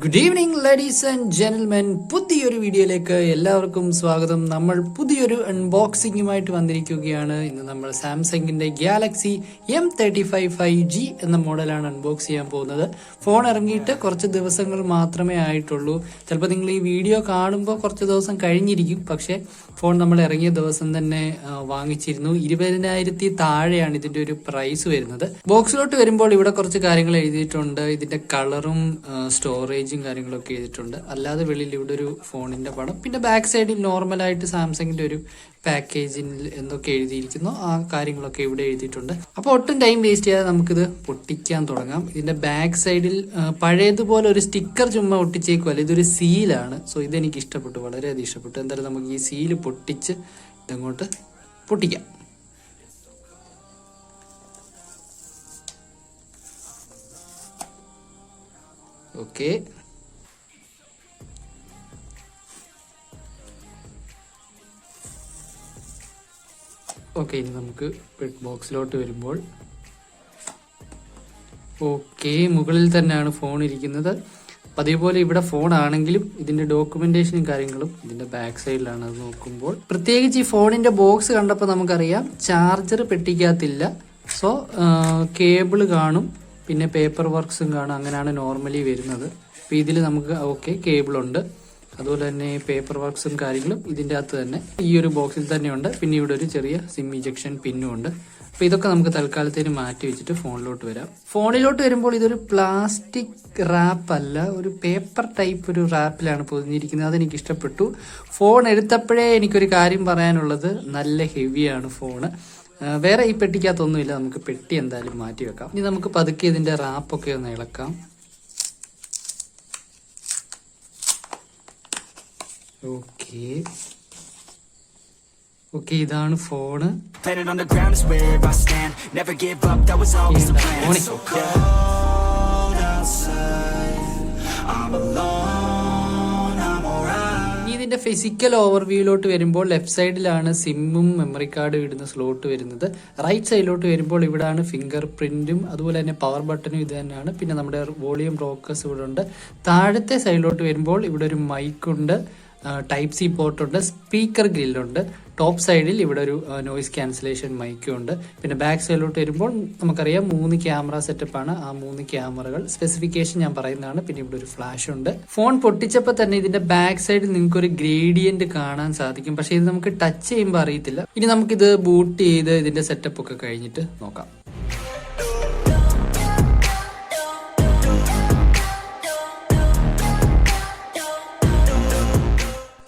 Good evening ladies and gentlemen, പുതിയൊരു വീഡിയോയിലേക്ക് എല്ലാവർക്കും സ്വാഗതം. നമ്മൾ പുതിയൊരു അൺബോക്സിംഗുമായിട്ട് വന്നിരിക്കുകയാണ്. ഇന്ന് നമ്മൾ സാംസങ്ങിന്റെ ഗാലക്സി M35 5G എന്ന മോഡലാണ് അൺബോക്സ് ചെയ്യാൻ പോകുന്നത്. ഫോൺ ഇറങ്ങിയിട്ട് കുറച്ച് ദിവസങ്ങൾ മാത്രമേ ആയിട്ടുള്ളൂ. ചിലപ്പോൾ നിങ്ങൾ ഈ വീഡിയോ കാണുമ്പോൾ കുറച്ച് ദിവസം കഴിഞ്ഞിരിക്കും, പക്ഷെ ഫോൺ നമ്മൾ ഇറങ്ങിയ ദിവസം തന്നെ വാങ്ങിച്ചിരുന്നു. 20,000 താഴെയാണ് ഇതിന്റെ ഒരു പ്രൈസ് വരുന്നത്. ബോക്സിലോട്ട് വരുമ്പോൾ ഇവിടെ കുറച്ച് കാര്യങ്ങൾ എഴുതിയിട്ടുണ്ട്. ഇതിന്റെ കളറും സ്റ്റോറേജും കാര്യങ്ങളൊക്കെ എഴുതിയിട്ടുണ്ട്. അല്ലാതെ വെളിയിൽ ഇവിടെ ഒരു ഫോണിന്റെ പടം, പിന്നെ ബാക്ക് സൈഡിൽ നോർമലായിട്ട് സാംസങ്ങിന്റെ ഒരു പാക്കേജിൽ എന്തൊക്കെ എഴുതിയിരിക്കുന്നു ആ കാര്യങ്ങളൊക്കെ ഇവിടെ എഴുതിയിട്ടുണ്ട്. അപ്പോൾ ഒട്ടും ടൈം വേസ്റ്റ് ചെയ്യാതെ നമുക്കിത് പൊട്ടിക്കാൻ തുടങ്ങാം. ഇതിന്റെ ബാക്ക് സൈഡിൽ പഴയതുപോലെ ഒരു സ്റ്റിക്കർ ചുമ്മാ ഒട്ടിച്ചേക്കുമല്ല, ഇതൊരു സീലാണ്. സോ ഇതെനിക്ക് ഇഷ്ടപ്പെട്ടു, വളരെയധികം ഇഷ്ടപ്പെട്ടു. എന്തായാലും നമുക്ക് ഈ സീല് പൊട്ടിച്ച് ഇതങ്ങോട്ട് പൊട്ടിക്കാം. ഓക്കെ, ഇനി നമുക്ക് ബോക്സിലോട്ട് വരുമ്പോൾ മുകളിൽ തന്നെയാണ് ഫോൺ ഇരിക്കുന്നത്. അതേപോലെ ഇവിടെ ഫോൺ ആണെങ്കിലും ഇതിന്റെ ഡോക്യുമെന്റേഷനും കാര്യങ്ങളും ഇതിന്റെ ബാക്ക് സൈഡിലാണ്. അത് നോക്കുമ്പോൾ പ്രത്യേകിച്ച് ഈ ഫോണിന്റെ ബോക്സ് കണ്ടപ്പോൾ നമുക്കറിയാം ചാർജർ പെട്ടിക്കകത്തില്ല. സോ കേബിള് കാണും, പിന്നെ പേപ്പർ വർക്ക്സും കാണും. അങ്ങനെയാണ് നോർമലി വരുന്നത്. അപ്പോൾ ഇതിൽ നമുക്ക് കേബിളുണ്ട്, അതുപോലെ തന്നെ പേപ്പർ വർക്ക്സും കാര്യങ്ങളും ഇതിൻ്റെ അകത്ത് തന്നെ ഈ ഒരു ബോക്സിൽ തന്നെ ഉണ്ട്. പിന്നെ ഇവിടെ ഒരു ചെറിയ സിം ഇജക്ഷൻ പിന്നും ഉണ്ട്. അപ്പോൾ ഇതൊക്കെ നമുക്ക് തൽക്കാലത്തേന് മാറ്റി വെച്ചിട്ട് ഫോണിലോട്ട് വരാം. ഫോണിലോട്ട് വരുമ്പോൾ ഇതൊരു പ്ലാസ്റ്റിക് റാപ്പ് അല്ല, ഒരു പേപ്പർ ടൈപ്പ് ഒരു റാപ്പിലാണ് പൊതിഞ്ഞിരിക്കുന്നത്. അതെനിക്ക് ഇഷ്ടപ്പെട്ടു. ഫോൺ എടുത്തപ്പോഴേ എനിക്കൊരു കാര്യം പറയാനുള്ളത്, നല്ല ഹെവിയാണ് ഫോണ്. വേറെ ഈ പെട്ടിക്കകത്തൊന്നുമില്ല. നമുക്ക് പെട്ടി എന്തായാലും മാറ്റി വെക്കാം. ഇനി നമുക്ക് പതുക്കെ ഇതിന്റെ റാപ്പൊക്കെ ഒന്ന് ഇളക്കാം. ഓക്കെ, ഇതാണ് ഫോണ്. ഇതിന്റെ ഫിസിക്കൽ ഓവർവ്യൂയിലോട്ട് വരുമ്പോൾ ലെഫ്റ്റ് സൈഡിലാണ് സിമ്മും മെമ്മറി കാർഡും ഇടുന്ന സ്ലോട്ട് വരുന്നത്. റൈറ്റ് സൈഡിലോട്ട് വരുമ്പോൾ ഇവിടാണ് ഫിംഗർ പ്രിന്റും അതുപോലെ തന്നെ പവർ ബട്ടണും ഇത് തന്നെയാണ്. പിന്നെ നമ്മുടെ വോളിയം റോക്കേഴ്സ് ഇവിടെ ഉണ്ട്. താഴത്തെ സൈഡിലോട്ട് വരുമ്പോൾ ഇവിടെ ഒരു മൈക്കുണ്ട്, ടൈപ്പ് സി പോർട്ടുണ്ട്, സ്പീക്കർ ഗ്രില്ലുണ്ട്. ടോപ്പ് സൈഡിൽ ഇവിടെ ഒരു നോയിസ് ക്യാൻസലേഷൻ മൈക്കും ഉണ്ട്. പിന്നെ ബാക്ക് സൈഡിലോട്ട് വരുമ്പോൾ നമുക്കറിയാം 3 ക്യാമറ സെറ്റപ്പാണ്. ആ 3 ക്യാമറകൾ സ്പെസിഫിക്കേഷൻ ഞാൻ പറയുന്നതാണ്. പിന്നെ ഇവിടെ ഒരു ഫ്ലാഷ് ഉണ്ട്. ഫോൺ പൊട്ടിച്ചപ്പോൾ തന്നെ ഇതിന്റെ ബാക്ക് സൈഡിൽ നിങ്ങൾക്ക് ഒരു ഗ്രേഡിയന്റ് കാണാൻ സാധിക്കും, പക്ഷെ ഇത് നമുക്ക് ടച്ച് ചെയ്യുമ്പോൾ അറിയത്തില്ല. ഇനി നമുക്കിത് ബൂട്ട് ചെയ്ത് ഇതിന്റെ സെറ്റപ്പ് ഒക്കെ കഴിഞ്ഞിട്ട് നോക്കാം.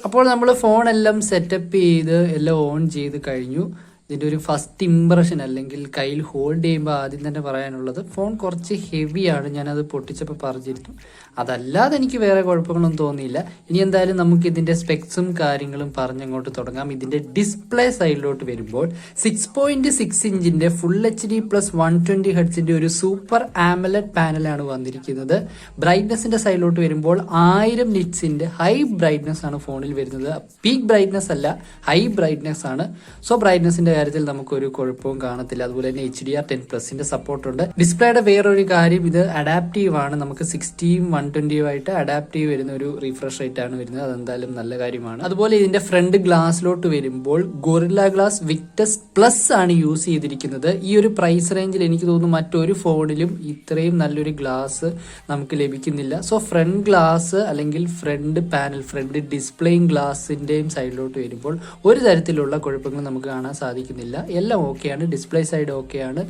അപ്പോൾ നമ്മൾ ഫോണെല്ലാം സെറ്റപ്പ് ചെയ്ത് എല്ലാം ഓൺ ചെയ്ത് കഴിഞ്ഞു. ഇതിൻ്റെ ഒരു ഫസ്റ്റ് ഇംപ്രഷൻ അല്ലെങ്കിൽ കയ്യിൽ ഹോൾഡ് ചെയ്യുമ്പോൾ ആദ്യം തന്നെ പറയാനുള്ളത്, ഫോൺ കുറച്ച് ഹെവിയാണ്. ഞാനത് പൊട്ടിച്ചപ്പോൾ പറഞ്ഞിരുന്നു. അതല്ലാതെ എനിക്ക് വേറെ കുഴപ്പങ്ങളൊന്നും തോന്നിയില്ല. ഇനി എന്തായാലും നമുക്ക് ഇതിൻ്റെ സ്പെക്സും കാര്യങ്ങളും പറഞ്ഞങ്ങോട്ട് തുടങ്ങാം. ഇതിൻ്റെ ഡിസ്പ്ലേ സൈഡിലോട്ട് വരുമ്പോൾ 6.6 ഇഞ്ചിൻ്റെ ഫുൾ HD പ്ലസ് 120 ഹെർട്സിൻ്റെ ഒരു സൂപ്പർ ആമലഡ് പാനലാണ് വന്നിരിക്കുന്നത്. ബ്രൈറ്റ്നസിൻ്റെ സൈഡിലോട്ട് വരുമ്പോൾ 1000 നിറ്റ്സിൻ്റെ ഹൈ ബ്രൈറ്റ്നസ് ആണ് ഫോണിൽ വരുന്നത്. പീക്ക് ബ്രൈറ്റ്നസ് അല്ല, ഹൈ ബ്രൈറ്റ്നസ് ആണ്. സോ ബ്രൈറ്റ്നസിൻ്റെ കാര്യത്തിൽ നമുക്കൊരു കുഴപ്പവും കാണത്തില്ല. അതുപോലെ തന്നെ HDR10+ന്റെ സപ്പോർട്ടുണ്ട്. ഡിസ്പ്ലേയുടെ വേറൊരു കാര്യം, ഇത് അഡാപ്റ്റീവ് ആണ്. നമുക്ക് 60 120 ആയിട്ട് അഡാപ്റ്റീവ് വരുന്ന ഒരു റീഫ്രഷ് റേറ്റ് ആണ് വരുന്നത്. അതെന്തായാലും നല്ല കാര്യമാണ്. അതുപോലെ ഇതിന്റെ ഫ്രണ്ട് ഗ്ലാസിലോട്ട് വരുമ്പോൾ ഗൊറില്ല ഗ്ലാസ് വിക്ടസ് പ്ലസ് ആണ് യൂസ് ചെയ്തിരിക്കുന്നത്. ഈ ഒരു പ്രൈസ് റേഞ്ചിൽ എനിക്ക് തോന്നുന്നു മറ്റൊരു ഫോണിലും ഇത്രയും നല്ലൊരു ഗ്ലാസ് നമുക്ക് ലഭിക്കുന്നില്ല. സോ ഫ്രണ്ട് ഗ്ലാസ് അല്ലെങ്കിൽ ഫ്രണ്ട് പാനൽ, ഫ്രണ്ട് ഡിസ്പ്ലേയും ഗ്ലാസിന്റെയും സൈഡിലോട്ട് വരുമ്പോൾ ഒരു തരത്തിലുള്ള കുഴപ്പങ്ങൾ നമുക്ക് കാണാൻ സാധിക്കും. എല്ലാം ഓക്കെയാണ്. ഡിസ്പ്ലേ സൈഡ് ഓക്കെയാണ്,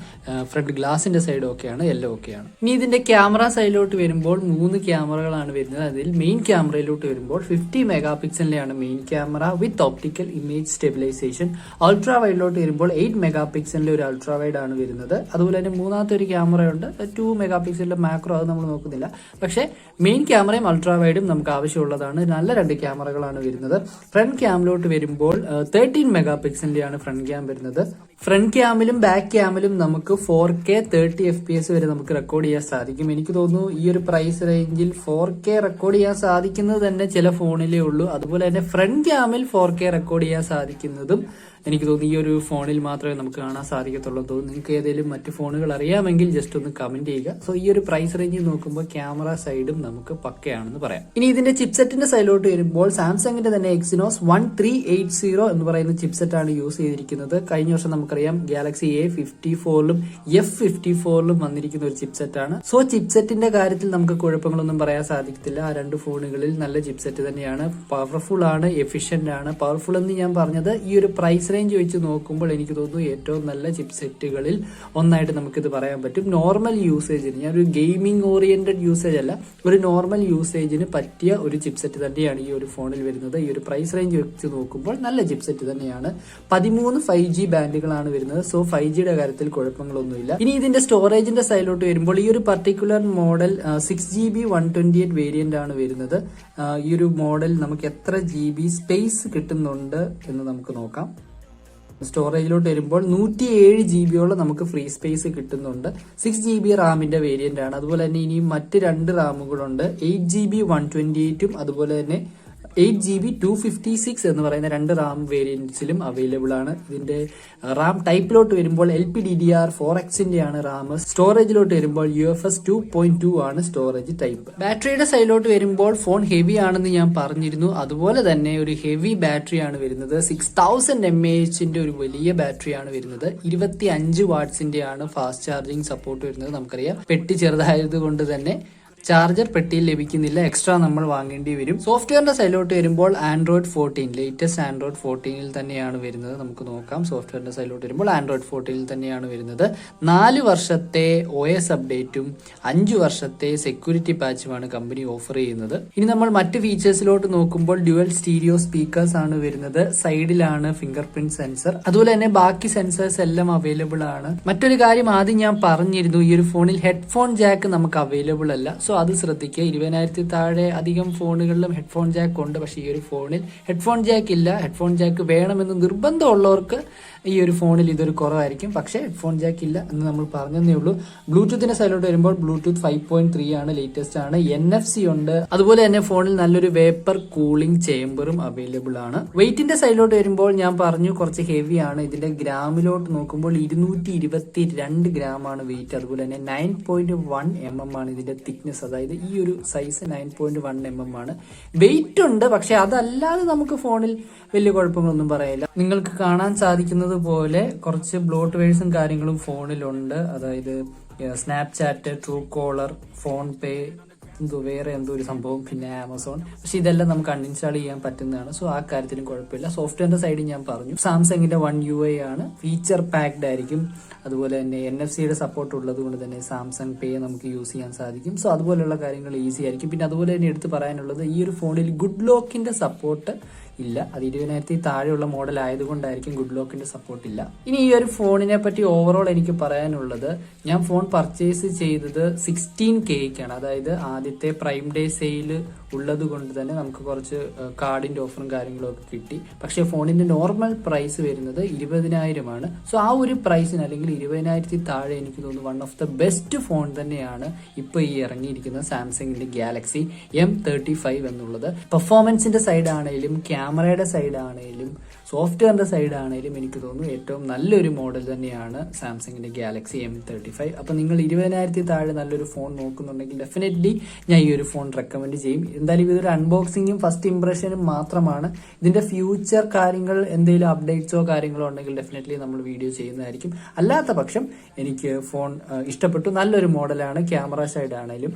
ഫ്രണ്ട് ഗ്ലാസിന്റെ സൈഡ് ഓക്കെയാണ്, എല്ലാം ഓക്കെയാണ്. ഇനി ഇതിന്റെ ക്യാമറ സൈഡിലോട്ട് വരുമ്പോൾ 3 ക്യാമറകളാണ് വരുന്നത്. അതിൽ മെയിൻ ക്യാമറയിലോട്ട് വരുമ്പോൾ 50 മെഗാ പിക്സലിന്റെയാണ് main camera with optical image stabilisation. Ultra വൈഡിലോട്ട് വരുമ്പോൾ 8 മെഗാ പിക്സലിന്റെ ഒരു അൾട്രാ വൈഡ് ആണ് വരുന്നത്. അതുപോലെ തന്നെ മൂന്നാമത്തെ ഒരു ക്യാമറയുണ്ട്, 2 മെഗാ പിക്സലിന്റെ മാക്രോ. അത് നമ്മൾ നോക്കുന്നില്ല. പക്ഷേ മെയിൻ ക്യാമറയും അൾട്രാ വൈഡും നമുക്ക് ആവശ്യമുള്ളതാണ്. നല്ല 2 ക്യാമറകളാണ് വരുന്നത്. ഫ്രണ്ട് ക്യാമിലോട്ട് വരുമ്പോൾ 13 മെഗാ പിക്സലിന്റെയാണ് ഫ്രണ്ട് ക്യാം വരുന്നത്. ഫ്രണ്ട് ക്യാമിലും ബാക്ക് ക്യാമിലും നമുക്ക് 4K 30 FPS വരെ നമുക്ക് റെക്കോർഡ് ചെയ്യാൻ സാധിക്കും. എനിക്ക് തോന്നുന്നു ഈ ഒരു പ്രൈസ് റേഞ്ചിൽ 4K റെക്കോർഡ് ചെയ്യാൻ സാധിക്കുന്നത് തന്നെ ചില ഫോണിലേ ഉള്ളൂ. അതുപോലെ തന്നെ ഫ്രണ്ട് ക്യാമിൽ 4K റെക്കോർഡ് ചെയ്യാൻ സാധിക്കുന്നതും എനിക്ക് തോന്നുന്നു ഈ ഒരു ഫോണിൽ മാത്രമേ നമുക്ക് കാണാൻ സാധിക്കത്തുള്ളൂ തോന്നുന്നു. നിങ്ങൾക്ക് ഏതെങ്കിലും മറ്റു ഫോണുകൾ അറിയാമെങ്കിൽ ജസ്റ്റ് ഒന്ന് കമന്റ് ചെയ്യുക. സോ ഈ ഒരു പ്രൈസ് റേഞ്ചിൽ നോക്കുമ്പോൾ ക്യാമറ സൈഡും നമുക്ക് പക്കയാണെന്ന് പറയാം. ഇനി ഇതിന്റെ ചിപ്സെറ്റിന്റെ സൈഡിലോട്ട് വരുമ്പോൾ സാംസങ്ങിന്റെ തന്നെ Exynos 1380 എന്ന് പറയുന്ന ചിപ്സെറ്റ് ആണ് യൂസ് ചെയ്തിരിക്കുന്നത്. കഴിഞ്ഞ വർഷം നമുക്കറിയാം ഗാലക്സി A54ലും F54ലും വന്നിരിക്കുന്ന ഒരു ചിപ്സെറ്റ് ആണ്. സോ ചിപ്സെറ്റിന്റെ കാര്യത്തിൽ നമുക്ക് കുഴപ്പങ്ങളൊന്നും പറയാൻ സാധിക്കത്തില്ല. ആ രണ്ട് ഫോണുകളിൽ നല്ല ചിപ്സെറ്റ് തന്നെയാണ്. പവർഫുൾ ആണ്, എഫിഷ്യന്റ് ആണ്. പവർഫുൾ എന്ന് ഞാൻ പറഞ്ഞത് ഈ ഒരു പ്രൈസ് റേഞ്ച് വെച്ച് നോക്കുമ്പോൾ എനിക്ക് തോന്നുന്നു ഏറ്റവും നല്ല ചിപ്സെറ്റുകളിൽ ഒന്നായിട്ട് നമുക്കിത് പറയാൻ പറ്റും. നോർമൽ യൂസേജിന്, ഞാനൊരു ഗെയിമിംഗ് ഓറിയന്റഡ് യൂസേജ് അല്ല, ഒരു നോർമൽ യൂസേജിന് പറ്റിയ ഒരു ചിപ്സെറ്റ് തന്നെയാണ് ഈ ഒരു ഫോണിൽ വരുന്നത്. ഈ ഒരു പ്രൈസ് റേഞ്ച് വെച്ച് നോക്കുമ്പോൾ നല്ല ചിപ്സെറ്റ് തന്നെയാണ്. 13 5G ബാൻഡുകളാണ് വരുന്നത്. സോ 5Gയുടെ കാര്യത്തിൽ കുഴപ്പങ്ങളൊന്നുമില്ല. ഇനി ഇതിന്റെ സ്റ്റോറേജിന്റെ സൈഡിലോട്ട് വരുമ്പോൾ ഈ ഒരു പർട്ടിക്കുലർ മോഡൽ 6GB 128 വേരിയന്റ് ആണ് വരുന്നത്. ഈ ഒരു മോഡൽ നമുക്ക് എത്ര GB സ്പേസ് കിട്ടുന്നുണ്ട് എന്ന് നമുക്ക് നോക്കാം. സ്റ്റോറേജിലോട്ട് വരുമ്പോൾ 107 GB നമുക്ക് ഫ്രീ സ്പേസ് കിട്ടുന്നുണ്ട്. 6GB റാമിന്റെ വേരിയന്റ് ആണ്. അതുപോലെ തന്നെ ഇനി മറ്റ് 2 റാമുകളുണ്ട്. 8GB 128ഉം അതുപോലെ തന്നെ 8GB 256 എന്ന് പറയുന്ന 2 റാം വേരിയന്റ്സിലും അവൈലബിൾ ആണ്. ഇതിന്റെ റാം ടൈപ്പിലോട്ട് വരുമ്പോൾ LPDDR4Xന്റെ ആണ് റാം. സ്റ്റോറേജിലോട്ട് വരുമ്പോൾ UFS 2.2 ആണ് സ്റ്റോറേജ് ടൈപ്പ്. ബാറ്ററിയുടെ സൈഡിലോട്ട് വരുമ്പോൾ ഫോൺ ഹെവി ആണെന്ന് ഞാൻ പറഞ്ഞിരുന്നു. അതുപോലെ തന്നെ ഒരു ഹെവി ബാറ്ററി ആണ് വരുന്നത്. 6000 mAhന്റെ ഒരു വലിയ ബാറ്ററി ആണ് വരുന്നത്. 25 വാട്ട്സിന്റെ ആണ് ഫാസ്റ്റ് ചാർജിങ് സപ്പോർട്ട് വരുന്നത്. നമുക്കറിയാം പെട്ടി ചെറുതായത് കൊണ്ട് തന്നെ ചാർജർ പെട്ടിയിൽ ലഭിക്കുന്നില്ല, എക്സ്ട്രാ നമ്മൾ വാങ്ങേണ്ടി വരും. സോഫ്റ്റ്വെയറിന്റെ സൈഡിലോട്ട് വരുമ്പോൾ Android 14 ലേറ്റസ്റ്റ് Android 14ൽ തന്നെയാണ് വരുന്നത്. നമുക്ക് നോക്കാം. സോഫ്റ്റ്വെയറിന്റെ സൈഡിലോട്ട് വരുമ്പോൾ Android 14ൽ തന്നെയാണ് വരുന്നത്. 4 വർഷത്തെ OS അപ്ഡേറ്റും 5 വർഷത്തെ സെക്യൂരിറ്റി പാച്ചുമാണ് കമ്പനി ഓഫർ ചെയ്യുന്നത്. ഇനി നമ്മൾ മറ്റ് ഫീച്ചേഴ്സിലോട്ട് നോക്കുമ്പോൾ ഡ്യുവൽ സ്റ്റീരിയോ സ്പീക്കേഴ്സ് ആണ് വരുന്നത്. സൈഡിലാണ് ഫിംഗർ പ്രിന്റ് സെൻസർ. അതുപോലെ തന്നെ ബാക്കി സെൻസേഴ്സ് എല്ലാം അവൈലബിൾ ആണ്. മറ്റൊരു കാര്യം ആദ്യം ഞാൻ പറഞ്ഞിരുന്നു, ഈ ഒരു ഫോണിൽ ഹെഡ്ഫോൺ ജാക്ക് നമുക്ക് അവൈലബിൾ അല്ല. സോ അത് ശ്രദ്ധിക്കുക. 20,000 താഴെ അധികം ഫോണുകളിലും ഹെഡ്ഫോൺ ജാക്ക് ഉണ്ട്. പക്ഷേ ഈ ഒരു ഫോണിൽ ഹെഡ്ഫോൺ ജാക്ക് ഇല്ല. ഹെഡ്ഫോൺ ജാക്ക് വേണമെന്ന് നിർബന്ധമുള്ളവർക്ക് ഈ ഒരു ഫോണിൽ ഇതൊരു കുറവായിരിക്കും. പക്ഷേ ഹെഡ്ഫോൺ ജാക്ക് ഇല്ല എന്ന് നമ്മൾ പറഞ്ഞതേ ഉള്ളൂ. ബ്ലൂടൂത്തിന്റെ സൈഡിലോട്ട് വരുമ്പോൾ ബ്ലൂടൂത്ത് 5.3 ആണ്, ലേറ്റസ്റ്റ് ആണ്. NFC ഉണ്ട്. അതുപോലെ തന്നെ ഫോണിൽ നല്ലൊരു വേപ്പർ കൂളിംഗ് ചേംബറും അവൈലബിൾ ആണ്. വെയിറ്റിന്റെ സൈഡിലോട്ട് വരുമ്പോൾ ഞാൻ പറഞ്ഞു കുറച്ച് ഹെവി ആണ്. ഇതിന്റെ ഗ്രാമിലോട്ട് നോക്കുമ്പോൾ 222 ഗ്രാം ആണ് വെയിറ്റ്. അതുപോലെ തന്നെ 9.1 mm ആണ് ഇതിന്റെ തിക്നെസ്. അതായത് ഈ ഒരു സൈസ് 9.1 mm ആണ്. വെയിറ്റ് ഉണ്ട്, പക്ഷെ അതല്ലാതെ നമുക്ക് ഫോണിൽ വലിയ കുഴപ്പങ്ങളൊന്നും പറയില്ല. നിങ്ങൾക്ക് കാണാൻ സാധിക്കുന്നത് പോലെ കുറച്ച് ബ്ലോട്ട്വെയർസും കാര്യങ്ങളും ഫോണിലുണ്ട്. അതായത് സ്നാപ്ചാറ്റ്, ട്രൂ കോളർ, ഫോൺ പേ, വേറെ എന്തോ ഒരു സംഭവം, പിന്നെ ആമസോൺ. പക്ഷെ ഇതെല്ലാം നമുക്ക് അൺഇൻസ്റ്റാൾ ചെയ്യാൻ പറ്റുന്നതാണ്. സോ ആ കാര്യത്തിലും കുഴപ്പമില്ല. സോഫ്റ്റ്വെയറിന്റെ സൈഡിൽ ഞാൻ പറഞ്ഞു സാംസങ്ങിന്റെ One UI ആണ്. ഫീച്ചർ പാക്ഡ് ആയിരിക്കും. അതുപോലെ തന്നെ NFC-യുടെ സപ്പോർട്ട് ഉള്ളത് കൊണ്ട് തന്നെ സാംസങ് പേ നമുക്ക് യൂസ് ചെയ്യാൻ സാധിക്കും. സോ അതുപോലെയുള്ള കാര്യങ്ങൾ ഈസി ആയിരിക്കും. പിന്നെ അതുപോലെ തന്നെ എടുത്ത് പറയാനുള്ളത് ഈ ഒരു ഫോണിൽ ഗുഡ് ലോക്കിന്റെ സപ്പോർട്ട് ഇല്ല. അത് 20,000 താഴെയുള്ള മോഡൽ ആയതുകൊണ്ടായിരിക്കും ഗുഡ് ലോക്കിന്റെ സപ്പോർട്ട് ഇല്ല. ഇനി ഈ ഒരു ഫോണിനെ പറ്റി ഓവറോൾ എനിക്ക് പറയാനുള്ളത്, ഞാൻ ഫോൺ പർച്ചേസ് ചെയ്തത് 16Kക്കാണ്. അതായത് ആദ്യത്തെ പ്രൈം ഡേ സെയിൽ ഉള്ളത് കൊണ്ട് തന്നെ നമുക്ക് കുറച്ച് കാർഡിന്റെ ഓഫറും കാര്യങ്ങളും ഒക്കെ കിട്ടി. പക്ഷേ ഫോണിന്റെ നോർമൽ പ്രൈസ് വരുന്നത് 20,000 ആണ്. സോ ആ ഒരു പ്രൈസിന് അല്ലെങ്കിൽ 20,000 താഴെ എനിക്ക് തോന്നുന്നു one of the best phone തന്നെയാണ് ഇപ്പൊ ഈ ഇറങ്ങിയിരിക്കുന്ന സാംസങ്ങിന്റെ ഗാലക്സി M35 എന്നുള്ളത്. പെർഫോമൻസിന്റെ സൈഡ് ആണെങ്കിലും ക്യാമറയുടെ സൈഡ് ആണെങ്കിലും സോഫ്റ്റ്വെയറിന്റെ സൈഡ് ആണെങ്കിലും എനിക്ക് തോന്നുന്നു ഏറ്റവും നല്ലൊരു മോഡൽ തന്നെയാണ് സാംസങ്ങിന്റെ ഗാലക്സി M35. അപ്പൊ നിങ്ങൾ 20,000 താഴെ നല്ലൊരു ഫോൺ നോക്കുന്നുണ്ടെങ്കിൽ ഡെഫിനറ്റ്ലി ഞാൻ ഈ ഒരു ഫോൺ റെക്കമെൻഡ് ചെയ്യും. എന്തായാലും ഇതൊരു അൺബോക്സിംഗും ഫസ്റ്റ് ഇംപ്രഷനും മാത്രമാണ്. ഇതിന്റെ ഫ്യൂച്ചർ കാര്യങ്ങൾ എന്തെങ്കിലും അപ്ഡേറ്റ്സോ കാര്യങ്ങളോ ഉണ്ടെങ്കിൽ ഡെഫിനറ്റ്ലി നമ്മൾ വീഡിയോ ചെയ്യുന്നതായിരിക്കും. അല്ലാത്ത പക്ഷം എനിക്ക് ഫോൺ ഇഷ്ടപ്പെട്ടു. നല്ലൊരു മോഡലാണ്. ക്യാമറ സൈഡ് ആണെങ്കിലും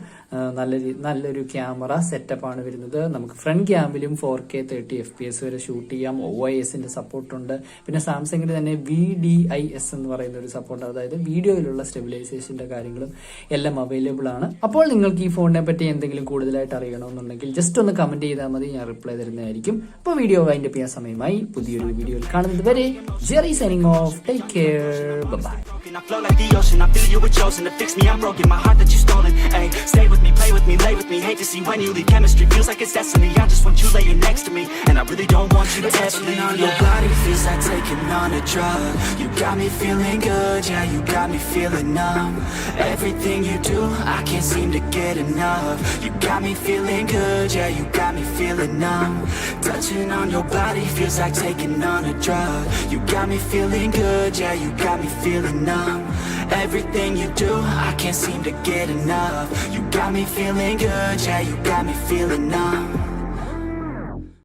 നല്ലൊരു ക്യാമറ സെറ്റപ്പ് ആണ് വരുന്നത്. നമുക്ക് ഫ്രണ്ട് ക്യാമിലും 4K 30 FPS വരെ ഷൂട്ട് ചെയ്യാം. OIS സപ്പോർട്ട് ഉണ്ട്. പിന്നെ സാംസങ്ങിന്റെ തന്നെ VDIS എന്ന് പറയുന്ന ഒരു സപ്പോർട്ട്, അതായത് വീഡിയോയിലുള്ള സ്റ്റെബിലൈസേഷന്റെ കാര്യങ്ങളും എല്ലാം അവൈലബിൾ ആണ്. അപ്പോൾ നിങ്ങൾക്ക് ഈ ഫോണിനെ പറ്റി എന്തെങ്കിലും കൂടുതലായിട്ട് അറിയണമെന്നുണ്ടെങ്കിൽ ജസ്റ്റ് ഒന്ന് കമന്റ് ചെയ്താൽ മതി, ഞാൻ റിപ്ലൈ തരുന്നതായിരിക്കും. അപ്പോൾ വീഡിയോ വൈൻഡ് അപ്പ് ചെയ്യാൻ സമയമായി. പുതിയൊരു വീഡിയോയിൽ കാണുന്നത് വരെ Jerry signing off. Take care. Bye. I flow like the ocean, I feel you were chosen to fix me, I'm broken, my heart that you stolen. Ay, stay with me, play with me, lay with me, hate to see when you leave. Chemistry feels like it's destiny, I just want you laying next to me, and I really don't want you to ever leave. body feels like taking on a drug. You got me feeling good, yeah, you got me feeling numb. Everything you do, I can't seem to get enough. You got me feeling good, yeah, you got me feeling numb. Touching on your body feels like taking on a drug. You got me feeling good, yeah, you got me feeling numb. Everything you do, I can't seem to get enough. You got me feeling good, yeah, you got me feeling numb.